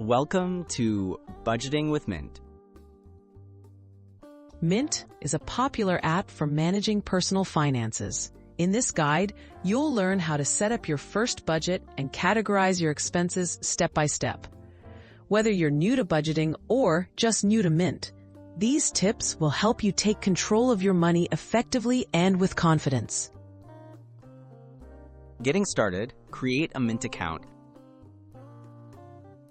Welcome to Budgeting with Mint. Mint is a popular app for managing personal finances. In this guide, you'll learn how to set up your first budget and categorize your expenses step by step. Whether you're new to budgeting or just new to Mint, these tips will help you take control of your money effectively and with confidence. Getting started, create a Mint account.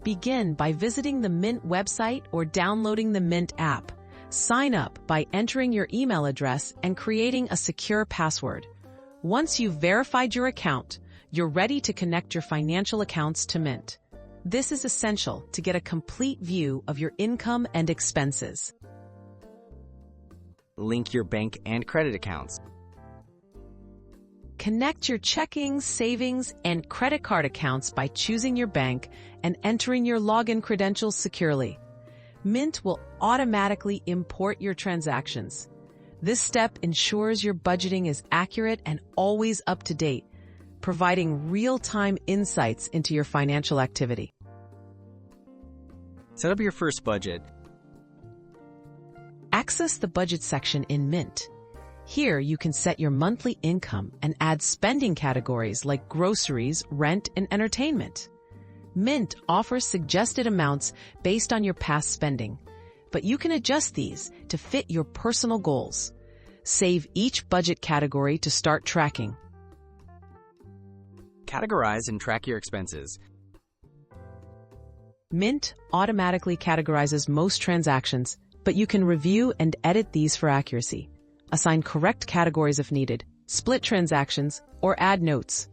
Begin by visiting the Mint website or downloading the Mint app. Sign up by entering your email address and creating a secure password. Once you've verified your account, you're ready to connect your financial accounts to Mint. This is essential to get a complete view of your income and expenses. Link your bank and credit accounts. Connect your checking, savings, and credit card accounts by choosing your bank and entering your login credentials securely. Mint will automatically import your transactions. This step ensures your budgeting is accurate and always up to date, providing real-time insights into your financial activity. Set up your first budget. Access the budget section in Mint. Here, you can set your monthly income and add spending categories like groceries, rent, and entertainment. Mint offers suggested amounts based on your past spending, but you can adjust these to fit your personal goals. Save each budget category to start tracking. Categorize and track your expenses. Mint automatically categorizes most transactions, but you can review and edit these for accuracy. Assign correct categories if needed, split transactions, or add notes.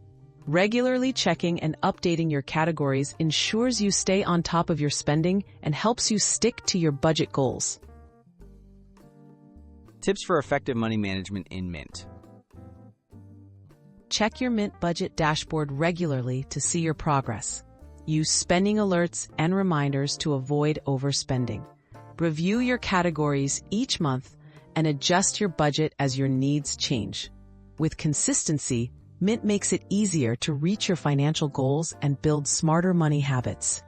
Regularly checking and updating your categories ensures you stay on top of your spending and helps you stick to your budget goals. Tips for effective money management in Mint. Check your Mint budget dashboard regularly to see your progress. Use spending alerts and reminders to avoid overspending. Review your categories each month and adjust your budget as your needs change. With consistency, Mint makes it easier to reach your financial goals and build smarter money habits.